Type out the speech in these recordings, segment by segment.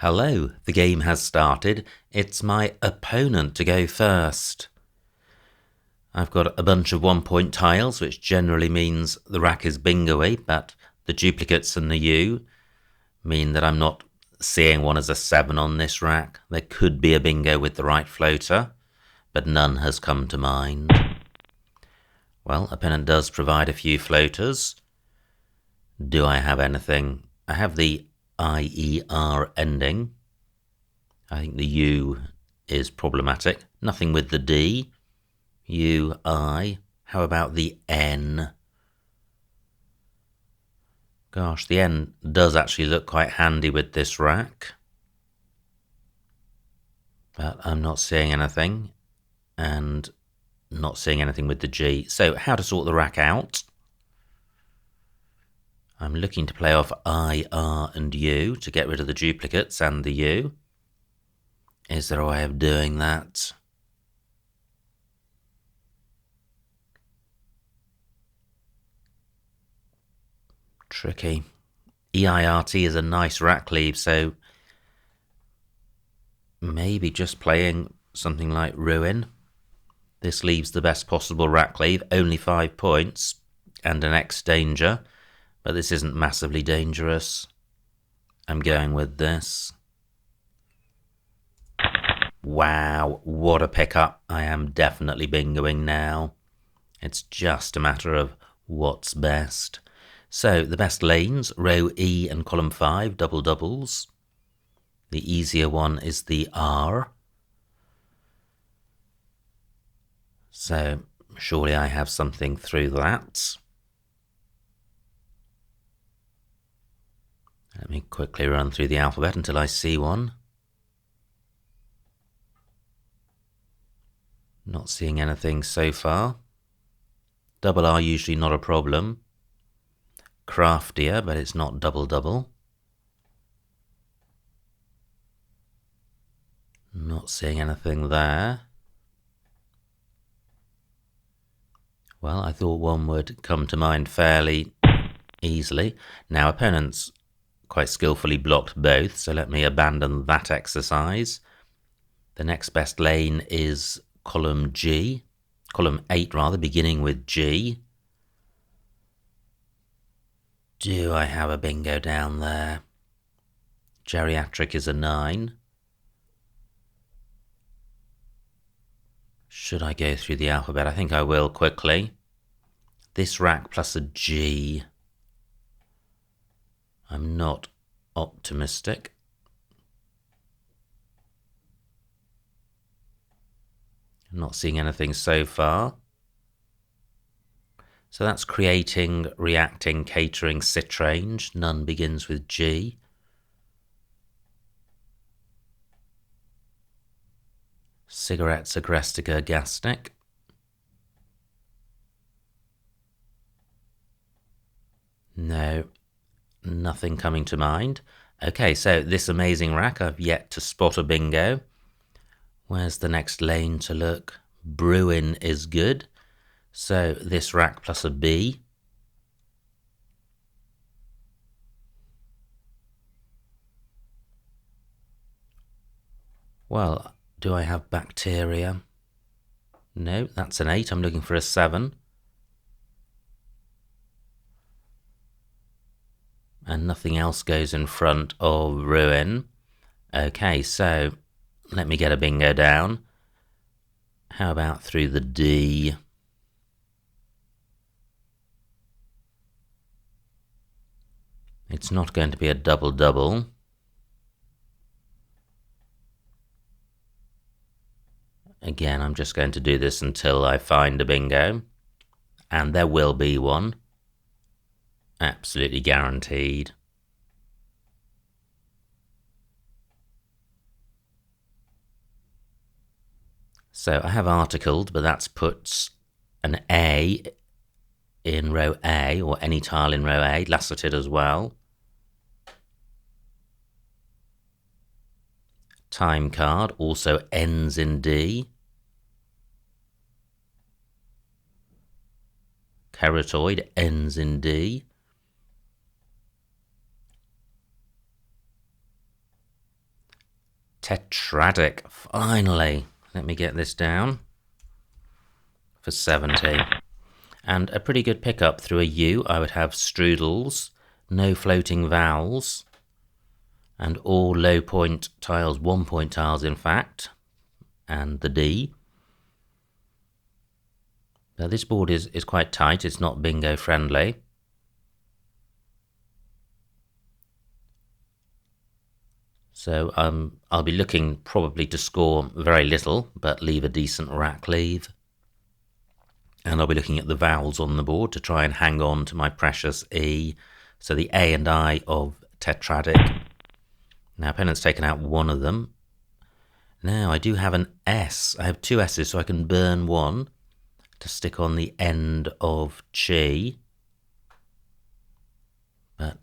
Hello, the game has started. It's my opponent to go first. I've got a bunch of 1-point tiles, which generally means the rack is bingo-y, but the duplicates and the U mean that I'm not seeing one as a 7 on this rack. There could be a bingo with the right floater, but none has come to mind. Well, opponent does provide a few floaters. Do I have anything? I have the IER ending. I think the U is problematic. Nothing with the D. U, I. How about the N? Gosh, the N does actually look quite handy with this rack. But I'm not seeing anything. And not seeing anything with the G. So how to sort the rack out? I'm looking to play off I, R and U to get rid of the duplicates and the U. Is there a way of doing that? Tricky. EIRT is a nice rack leave, so maybe just playing something like Ruin. This leaves the best possible rack leave, only 5 points, and an X danger. But this isn't massively dangerous. I'm going with this. Wow, what a pickup. I am definitely bingoing now. It's just a matter of what's best. So the best lanes, row E and column 5, double doubles. The easier one is the R. So surely I have something through that. Let me quickly run through the alphabet until I see one. Not seeing anything so far. Double R usually not a problem. Craftier, but it's not double double. Not seeing anything there. Well, I thought one would come to mind fairly easily. Now, opponents quite skillfully blocked both, so let me abandon that exercise. The next best lane is column G, column 8 rather, beginning with G. Do I have a bingo down there? Geriatric is a 9. Should I go through the alphabet? I think I will quickly. This rack plus a G. I'm not optimistic. I'm not seeing anything so far. So that's creating, reacting, catering, citrange. None begins with G. Cigarettes, agrestica, gastic. No, nothing coming to mind. Okay, so this amazing rack, I've yet to spot a bingo. Where's the next lane to look? Bruin is good. So this rack plus a B. Well, do I have bacteria? No, that's an 8. I'm looking for a 7. And nothing else goes in front of Ruin. Okay, so let me get a bingo down. How about through the D? It's not going to be a double-double. Again, I'm just going to do this until I find a bingo. And there will be one. Absolutely guaranteed. So I have articled, but that's puts an A in row A, or any tile in row A, laceted as well. Time card also ends in D. Keratoid ends in D. Tetradic, finally. Let me get this down for 70. And a pretty good pickup through a U. I would have strudels, no floating vowels, and all low point tiles, 1 point tiles in fact, and the D. Now this board is quite tight, it's not bingo friendly. So I'll be looking probably to score very little, but leave a decent rack leave. And I'll be looking at the vowels on the board to try and hang on to my precious E. So the A and I of tetradic. Now opponent's taken out one of them. Now I do have an S. I have two S's, so I can burn one to stick on the end of chi. But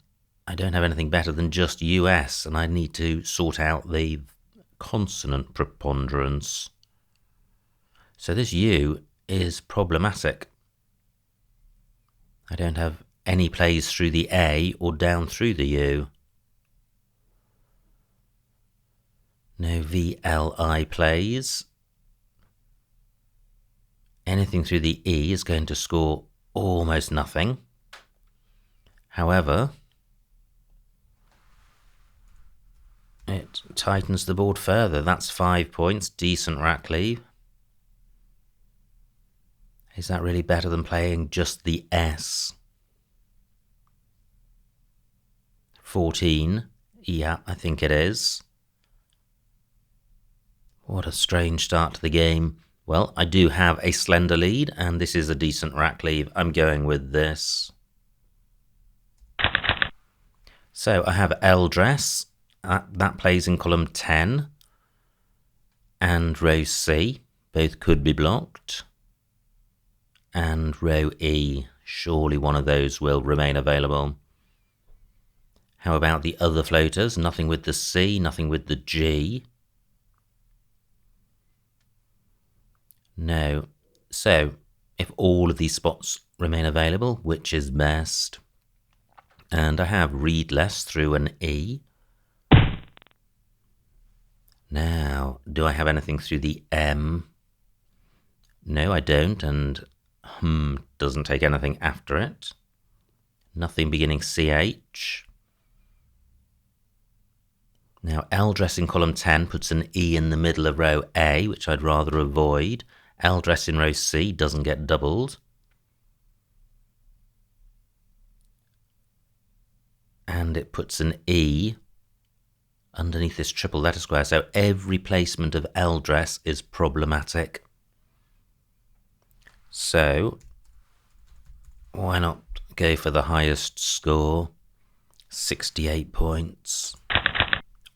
I don't have anything better than just US, and I need to sort out the consonant preponderance. So this U is problematic. I don't have any plays through the A or down through the U. No VLI plays. Anything through the E is going to score almost nothing. However, it tightens the board further. That's 5 points, decent rack leave. Is that really better than playing just the S? 14, yeah, I think it is. What a strange start to the game. Well, I do have a slender lead, and this is a decent rack leave. I'm going with this. So I have L dress. That plays in column 10. And row C. Both could be blocked. And row E. Surely one of those will remain available. How about the other floaters? Nothing with the C, nothing with the G. No. So, if all of these spots remain available, which is best? And I have read less through an E. Now, do I have anything through the M? No, I don't, and doesn't take anything after it. Nothing beginning CH. Now, L dress in column 10 puts an E in the middle of row A, which I'd rather avoid. L dress in row C doesn't get doubled. And it puts an E underneath this triple letter square. So every placement of L dress is problematic. So why not go for the highest score? 68 points.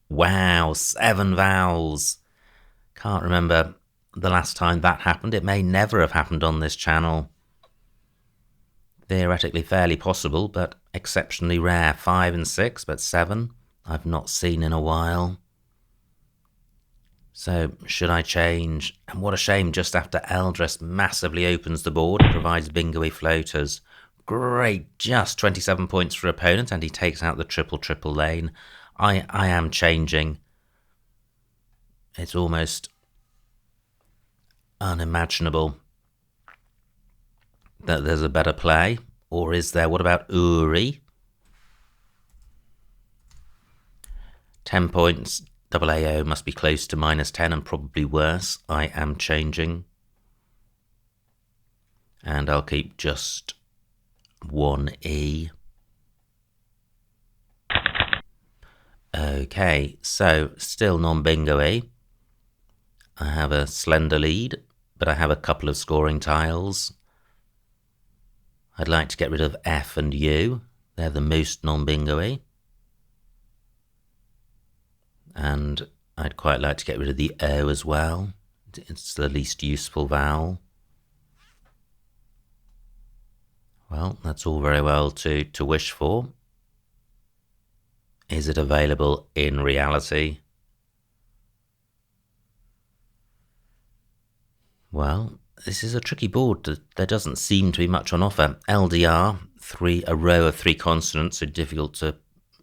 Wow, 7 vowels. Can't remember the last time that happened. It may never have happened on this channel. Theoretically fairly possible, but exceptionally rare. 5 and 6, but 7 I've not seen in a while. So, should I change? And what a shame, just after Eldress massively opens the board and provides bingo-y floaters. Great, just 27 points for opponent, and he takes out the triple lane. I am changing. It's almost unimaginable that there's a better play. Or is there? What about Uri? 10 points. AAO must be close to -10 and probably worse. I am changing. And I'll keep just 1E. Okay, so still non-bingo-y. I have a slender lead, but I have a couple of scoring tiles. I'd like to get rid of F and U. They're the most non-bingo-y. And I'd quite like to get rid of the O as well. It's the least useful vowel. Well, that's all very well to wish for. Is it available in reality? Well, this is a tricky board. There doesn't seem to be much on offer. LDR, a row of 3 consonants, so difficult to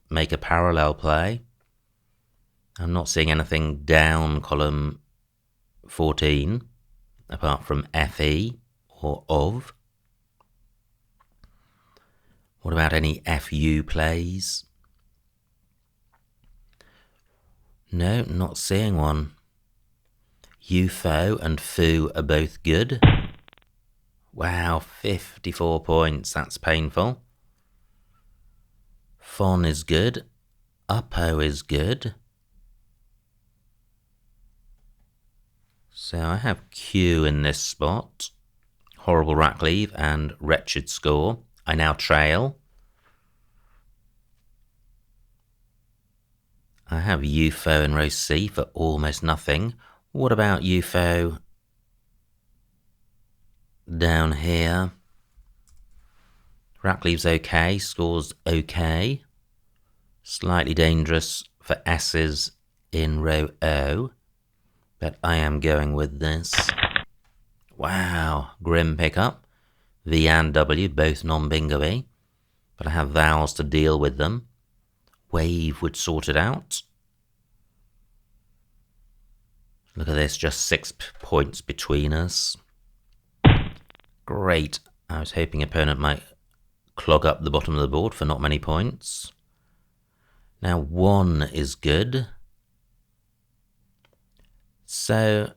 make a parallel play. I'm not seeing anything down column 14, apart from FE or OV. What about any FU plays? No, not seeing one. UFO and FU are both good. Wow, 54 points, that's painful. FON is good. UPO is good. So I have Q in this spot. Horrible rack leave and wretched score. I now trail. I have UFO in row C for almost nothing. What about UFO down here? Rack leave's okay, score's okay. Slightly dangerous for S's in row O, but I am going with this. Wow, grim pickup. V and W, both non-bingo-y, but I have vowels to deal with them. Wave would sort it out. Look at this, just 6 points between us. Great. I was hoping opponent might clog up the bottom of the board for not many points. Now 1 is good. So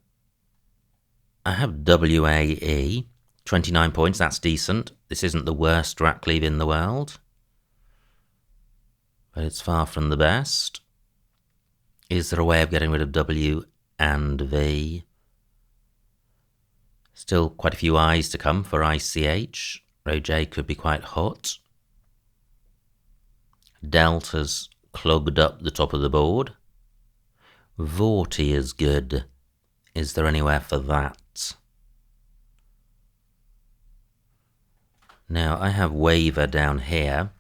I have WAE, 29 points, that's decent. This isn't the worst rack leave in the world, but it's far from the best. Is there a way of getting rid of W and V? Still quite a few I's to come for ICH. Row J could be quite hot. Delta's clogged up the top of the board. Vorty is good. Is there anywhere for that? Now I have Waver down here.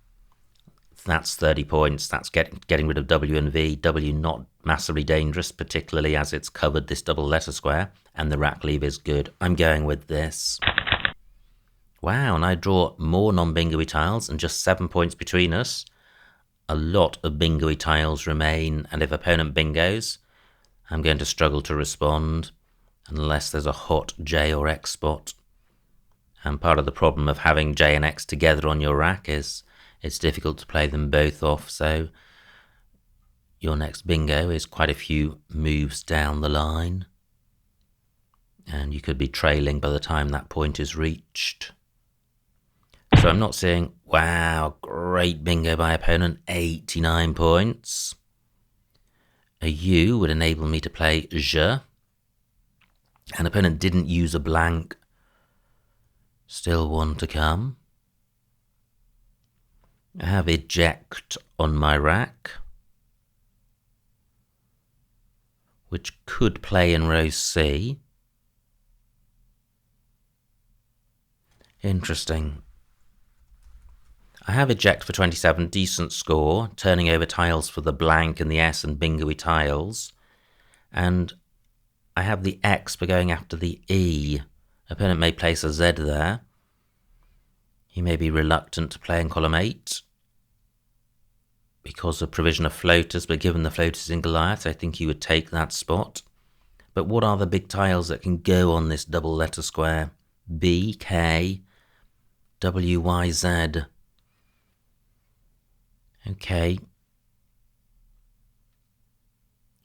That's 30 points. That's getting rid of W and V. W not massively dangerous, particularly as it's covered this double letter square, and the rack leave is good. I'm going with this. Wow, and I draw more non-bingo-y tiles and just 7 points between us. A lot of bingo-y tiles remain, and if opponent bingos, I'm going to struggle to respond unless there's a hot J or X spot. And part of the problem of having J and X together on your rack is it's difficult to play them both off, so your next bingo is quite a few moves down the line, and you could be trailing by the time that point is reached. So I'm not seeing, wow, great bingo by opponent, 89 points. A U would enable me to play Je, and opponent didn't use a blank. Still one to come. I have eject on my rack, which could play in row C. Interesting. I have eject for 27, decent score, turning over tiles for the blank and the S and bingo-y tiles. And I have the X for going after the E. Opponent may place a Z there. He may be reluctant to play in column 8 because of provision of floaters, but given the floaters in Goliath, I think he would take that spot. But what are the big tiles that can go on this double letter square? B, K, W, Y, Z. Okay.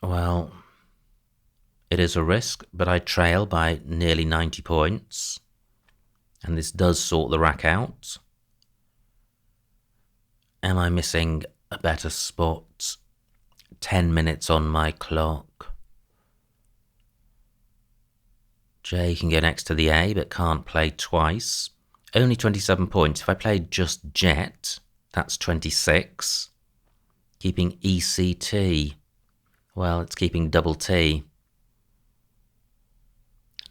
Well, it is a risk, but I trail by nearly 90 points. And this does sort the rack out. Am I missing a better spot? 10 minutes on my clock. J can go next to the A, but can't play twice. Only 27 points. If I played just Jet, that's 26. Keeping ECT. Well, it's keeping double T.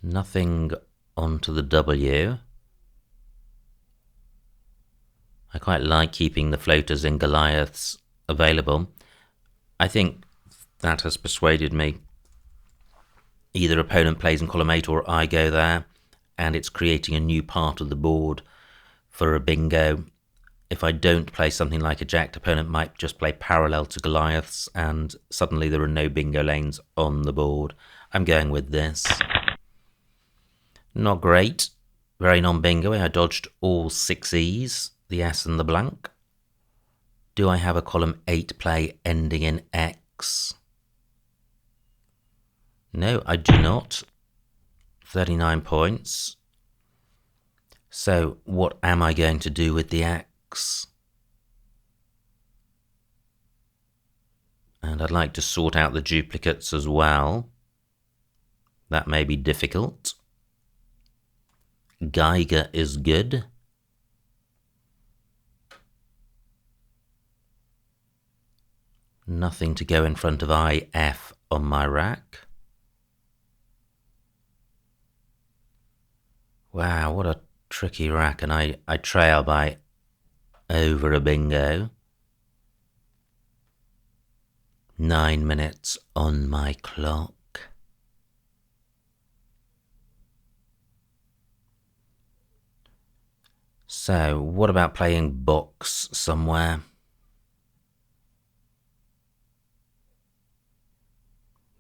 Nothing onto the W. I quite like keeping the floaters in Goliaths available. I think that has persuaded me. Either opponent plays in column 8 or I go there, and it's creating a new part of the board for a bingo. if I don't play something like eject, opponent might just play parallel to Goliaths, and suddenly there are no bingo lanes on the board. I'm going with this. Not great. Very non-bingo. I dodged all 6 E's, the S and the blank. Do I have a column 8 play ending in X? No, I do not. 39 points. So what am I going to do with the X? And I'd like to sort out the duplicates as well. That may be difficult. Geiger is good. Nothing to go in front of IF on my rack. Wow, what a tricky rack, and I trail by over a bingo. 9 minutes on my clock. So, what about playing box somewhere?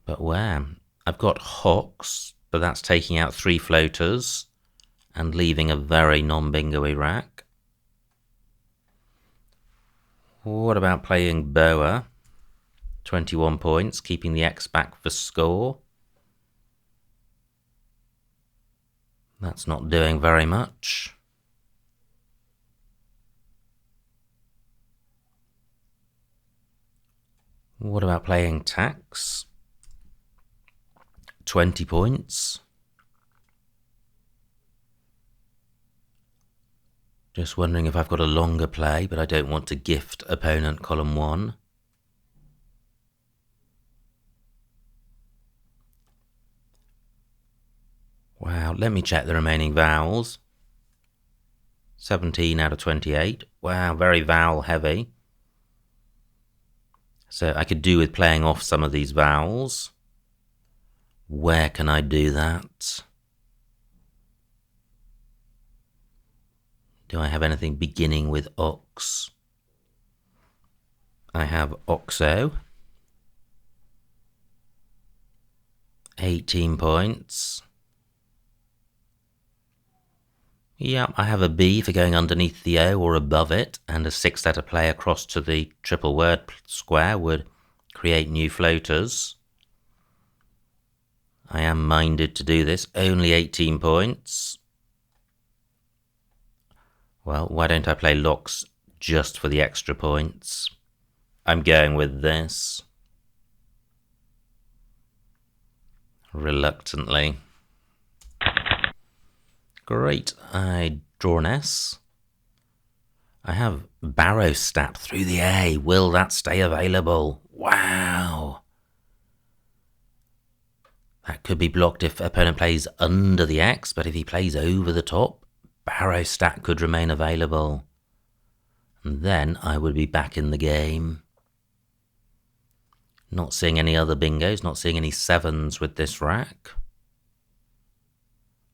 But where? I've got hocks, but that's taking out 3 floaters and leaving a very non-bingo-y rack. What about playing boa? 21 points, keeping the X back for score. That's not doing very much. What about playing tax? 20 points. Just wondering if I've got a longer play, but I don't want to gift opponent column 1. Wow, let me check the remaining vowels. 17 out of 28. Wow, very vowel heavy. So I could do with playing off some of these vowels. Where can I do that? Do I have anything beginning with ox? I have oxo. 18 points. Yeah, I have a B for going underneath the O or above it, and a 6-letter play across to the triple word square would create new floaters. I am minded to do this. Only 18 points. Well, why don't I play locks just for the extra points? I'm going with this. Reluctantly. Great, I draw an S. I have barrow stat through the A. Will that stay available? Wow. That could be blocked if opponent plays under the X, but if he plays over the top, barrow stat could remain available. And then I would be back in the game. Not seeing any other bingos, not seeing any 7s with this rack.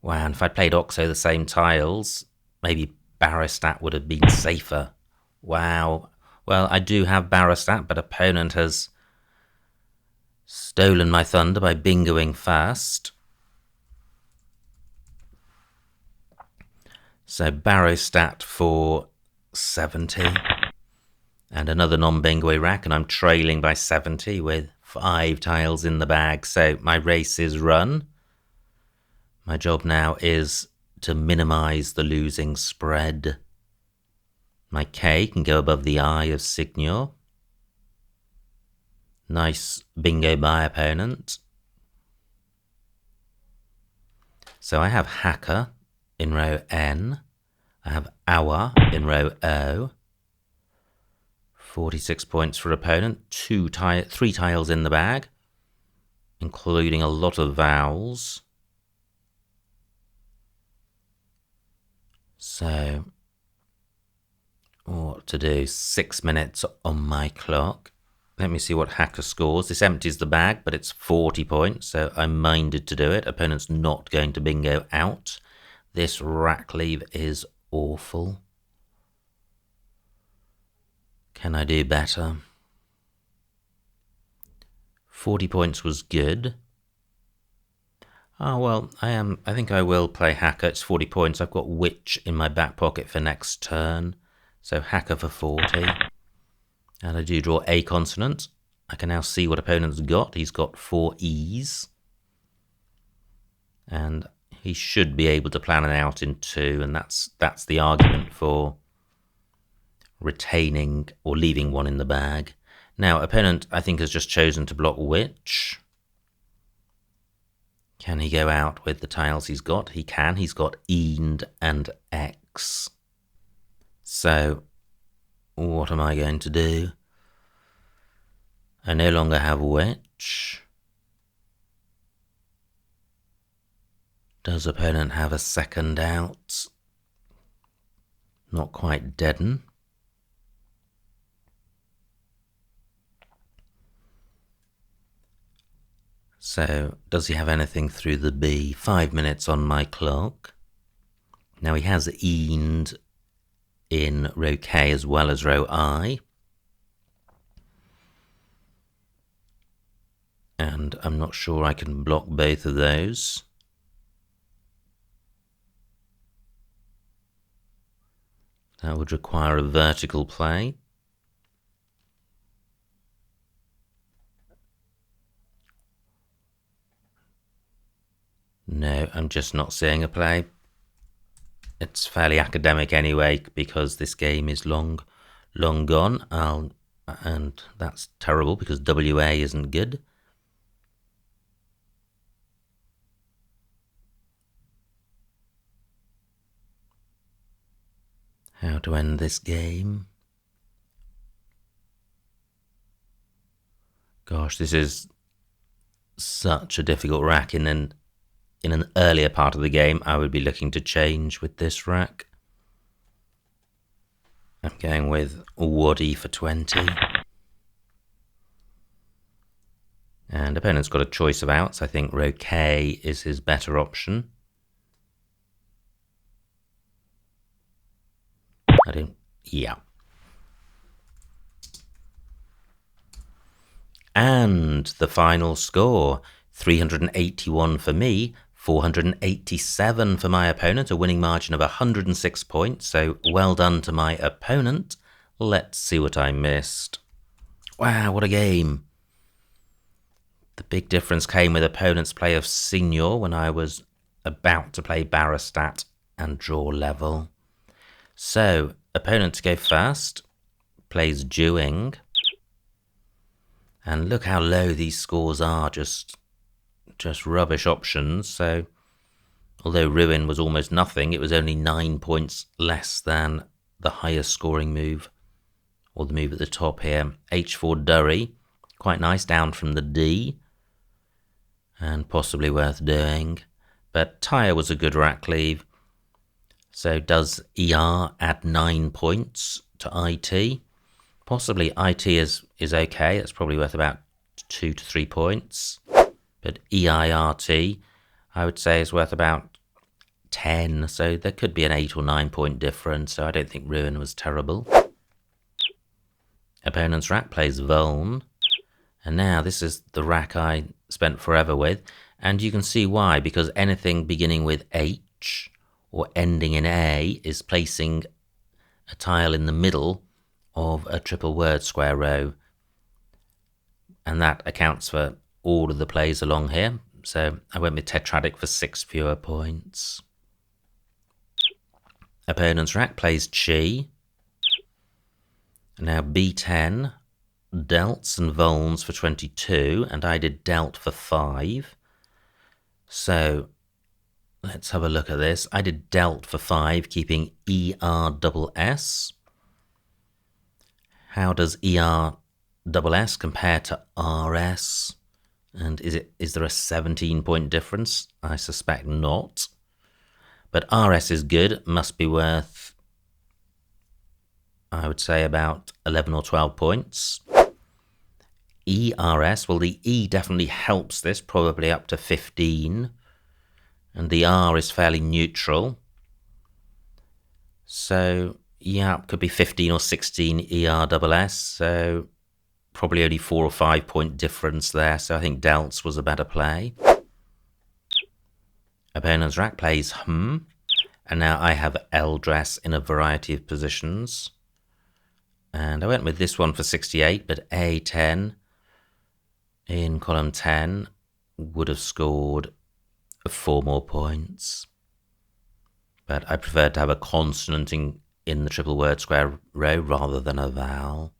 Wow, and if I'd played Oxo the same tiles, maybe Barrowstat would have been safer. Wow. Well, I do have Barrowstat, but opponent has stolen my thunder by bingoing first. So Barrowstat for 70. And another non-bingo rack, and I'm trailing by 70 with 5 tiles in the bag. So my race is run. My job now is to minimise the losing spread. My K can go above the I of Signor. Nice bingo by opponent. So I have Hacker in row N. I have Hour in row O. 46 points for opponent. 3 tiles in the bag, including a lot of vowels. So, what to do? 6 minutes on my clock. Let me see what Hacker scores. This empties the bag, but it's 40 points, so I'm minded to do it. Opponent's not going to bingo out. This rack leave is awful. Can I do better? 40 points was good. Oh, well, I think I will play Hacker. It's 40 points. I've got Witch in my back pocket for next turn. So Hacker for 40. And I do draw a consonant. I can now see what opponent's got. He's got 4 E's. And he should be able to plan it out in 2. And that's the argument for retaining or leaving one in the bag. Now, opponent, I think, has just chosen to block Witch. Can he go out with the tiles he's got? He can. He's got END and X. So, what am I going to do? I no longer have Witch. Does opponent have a second out? Not quite deaden. So, does he have anything through the B? 5 minutes on my clock. Now he has END in row K as well as row I. And I'm not sure I can block both of those. That would require a vertical play. No, I'm just not seeing a play. It's fairly academic anyway, because this game is long gone. And that's terrible because WA isn't good. How to end this game? Gosh, this is such a difficult rack. In an earlier part of the game, I would be looking to change with this rack. I'm going with Waddy for 20. And opponent's got a choice of outs. I think row K is his better option. Yeah. And the final score, 381 for me, 487 for my opponent, a winning margin of 106 points, so well done to my opponent. Let's see what I missed. Wow, what a game. The big difference came with opponent's play of Senior when I was about to play Barristat and draw level. So, opponent to go first, plays Dewing. And look how low these scores are, just rubbish options. So, although Ruin was almost nothing, it was only 9 points less than the highest scoring move, or the move at the top here. H4 Durry, quite nice, down from the D, and possibly worth doing. But Tyre was a good rack leave. So does ER add 9 points to IT? Possibly IT is okay. It's probably worth about 2 to 3 points. But EIRT, I would say, is worth about 10. So there could be an 8 or 9 point difference. So I don't think Ruin was terrible. Opponent's rack plays Vuln. And now this is the rack I spent forever with. And you can see why. Because anything beginning with H or ending in A is placing a tile in the middle of a triple word square row. And that accounts for all of the plays along here. So I went with Tetradic for 6 fewer points. Opponent's rack plays Chi. Now B10, Delts and Vulns for 22, and I did Delt for 5. So let's have a look at this. I did Delt for 5, keeping ERSS. How does ERSS compare to RS? And is there a 17-point difference? I suspect not. But RS is good, must be worth, I would say, about 11 or 12 points. ERS, well, the E definitely helps this, probably up to 15. And the R is fairly neutral. So, yeah, could be 15 or 16 ERSS, so probably only 4 or 5 point difference there, so I think Delts was a better play. Opponent's rack plays and now I have L-dress in a variety of positions. And I went with this one for 68, but A10 in column 10 would have scored 4 more points. But I preferred to have a consonant in the triple word square row rather than a vowel.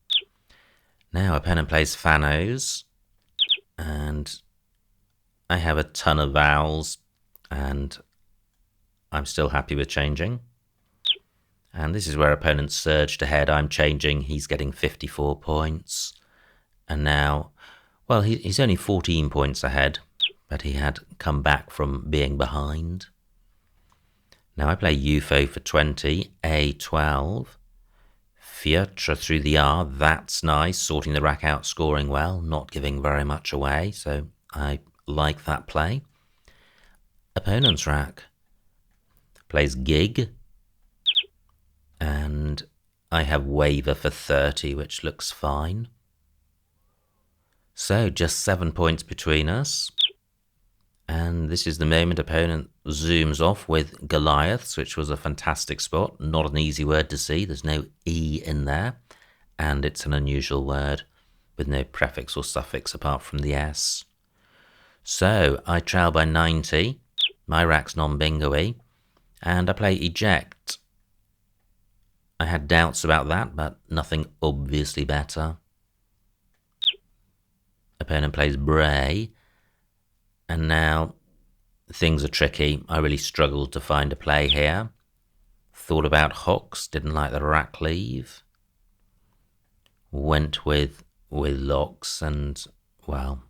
Now opponent plays Fanos, and I have a ton of vowels, and I'm still happy with changing. And this is where opponent surged ahead. I'm changing. He's getting 54 points. And now, well, he's only 14 points ahead, but he had come back from being behind. Now I play UFO for 20, A12, Fiatra through the R, that's nice, sorting the rack out, scoring well, not giving very much away, so I like that play. Opponent's rack plays Gig, and I have Waver for 30, which looks fine. So just 7 points between us. And this is the moment opponent zooms off with Goliaths, which was a fantastic spot. Not an easy word to see. There's no E in there. And it's an unusual word with no prefix or suffix apart from the S. So I trail by 90. My rack's non-bingo-y. And I play Eject. I had doubts about that, but nothing obviously better. Opponent plays Bray. And now things are tricky. I really struggled to find a play here. Thought about Hawks, didn't like the rack leave. Went with Locks, and, well,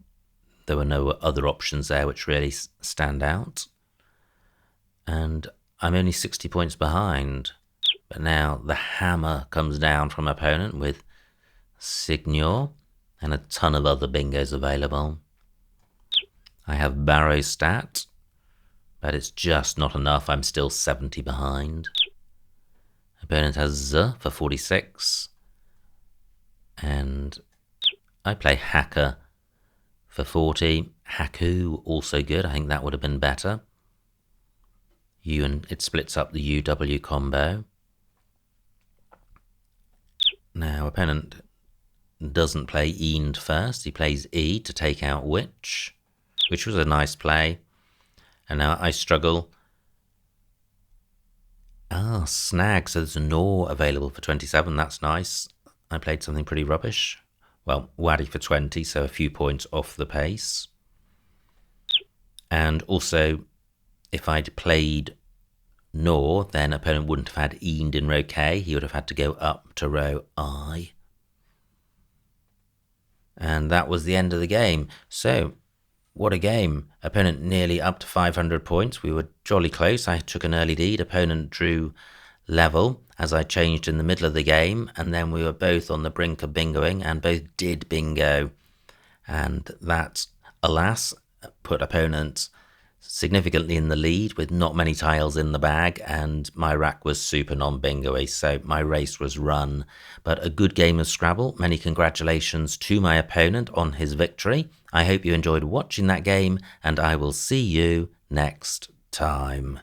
there were no other options there which really stand out. And I'm only 60 points behind. But now the hammer comes down from opponent with Signor and a ton of other bingos available. I have Barrow stat, but it's just not enough. I'm still 70 behind. Opponent has Z for 46. And I play Hacker for 40. Haku, also good. I think that would have been better. And it splits up the UW combo. Now, opponent doesn't play Eend first. He plays E to take out which was a nice play. And now I struggle. Snag, so there's a Gnaw available for 27, that's nice. I played something pretty rubbish. Well, Waddy for 20, so a few points off the pace. And also, if I'd played Gnaw, then opponent wouldn't have had Eend in row K, he would have had to go up to row I. And that was the end of the game. So, what a game. Opponent nearly up to 500 points. We were jolly close. I took an early lead. Opponent drew level as I changed in the middle of the game. And then we were both on the brink of bingoing and both did bingo. And that, alas, put opponent significantly in the lead with not many tiles in the bag, and my rack was super non-bingo-y, so my race was run. But a good game of Scrabble. Many congratulations to my opponent on his victory. I hope you enjoyed watching that game, and I will see you next time.